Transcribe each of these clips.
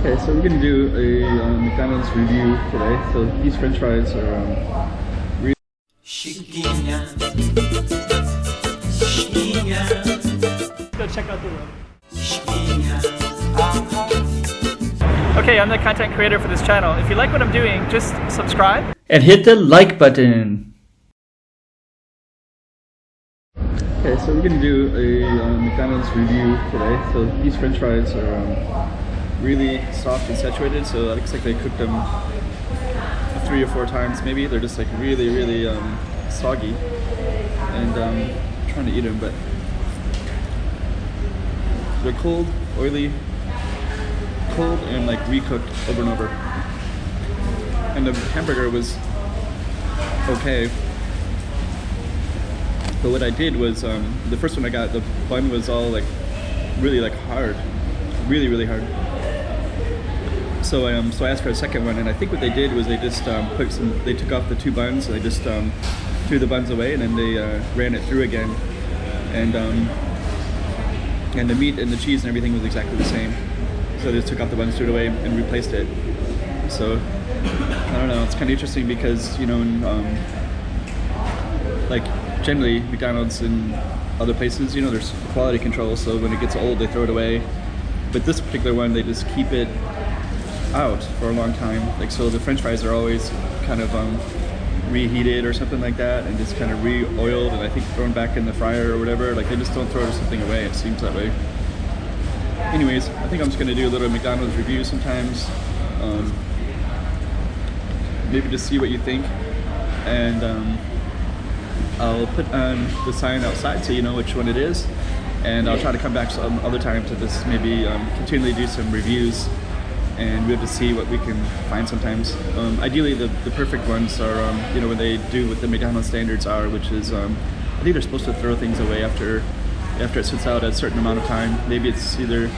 Okay, so we're gonna do a McDonald's review today. So these French fries are really. Let's go check out the room. Okay, I'm the content creator for this channel. If you like what I'm doing, just subscribe And hit the like button. Okay, so we're gonna do a McDonald's review today. So these French fries are really soft and saturated. So it looks like they cooked them 3 or 4 times maybe. They're just like really soggy. And I'm trying to eat them, but they're cold, oily, and like recooked over and over. And the hamburger was okay. But what I did was, the first one I got, the bun was all like really like hard, really hard. So I asked for a second one, and I think what they did was they just they took off the 2 buns, and they just threw the buns away, and then they ran it through again, and the meat and the cheese and everything was exactly the same. So they just took off the buns, threw it away, and replaced it. So I don't know, it's kind of interesting because, you know, like generally McDonald's and other places, you know, there's quality control, so when it gets old they throw it away. But this particular one, they just keep it out for a long time. Like, so the French fries are always kind of reheated or something like that, and just kind of re-oiled, and I think thrown back in the fryer or whatever. Like, they just don't throw something away, it seems that way. Anyways, I think I'm just gonna do a little McDonald's review sometimes. Maybe just see what you think, and I'll put on the sign outside so you know which one it is, and I'll try to come back some other time to just maybe continually do some reviews, and we have to see what we can find sometimes. Ideally the perfect ones are you know, when they do what the McDonald's standards are, which is I think they're supposed to throw things away after it sits out a certain amount of time. Maybe it's either,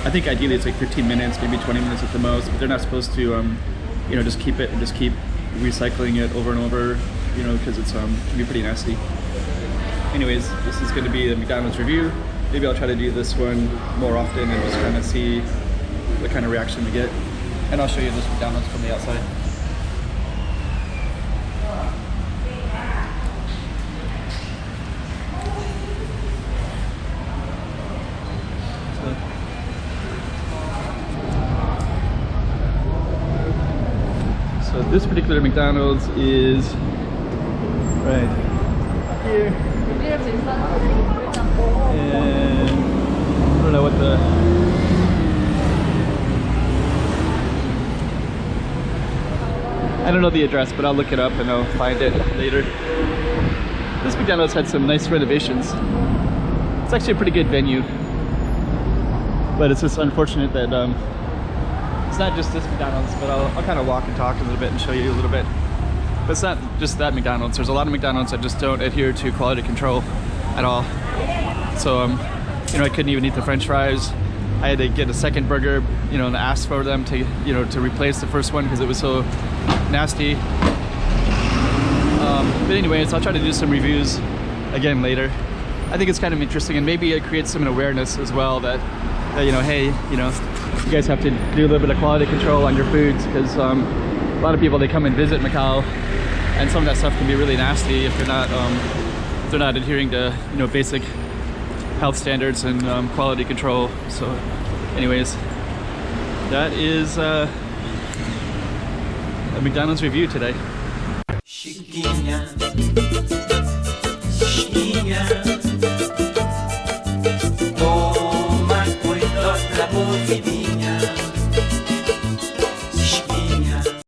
I think ideally it's like 15 minutes, maybe 20 minutes at the most, but they're not supposed to you know, just keep it and just keep recycling it over and over, you know, because it's can be pretty nasty. Anyways, this is going to be the McDonald's review. Maybe I'll try to do this one more often and just kind of see what kind of reaction we get. And I'll show you this McDonald's from the outside. So this particular McDonald's is right here. And I don't know what the I don't know the address, but I'll look it up and I'll find it later. This McDonald's had some nice renovations. It's actually a pretty good venue, but it's just unfortunate that it's not just this McDonald's, but I'll kind of walk and talk a little bit and show you a little bit. But it's not just that McDonald's. There's a lot of McDonald's that just don't adhere to quality control at all. So you know, I couldn't even eat the French fries. I had to get a second burger, you know, and ask for them to, you know, to replace the first one because it was so nasty. But anyways, I'll try to do some reviews again later. I think it's kind of interesting, and maybe it creates some awareness as well that you know, hey, you know, you guys have to do a little bit of quality control on your foods, because a lot of people, they come and visit Macau, and some of that stuff can be really nasty if they're not adhering to, you know, basic health standards and quality control. So anyways, that is a McDonald's review today.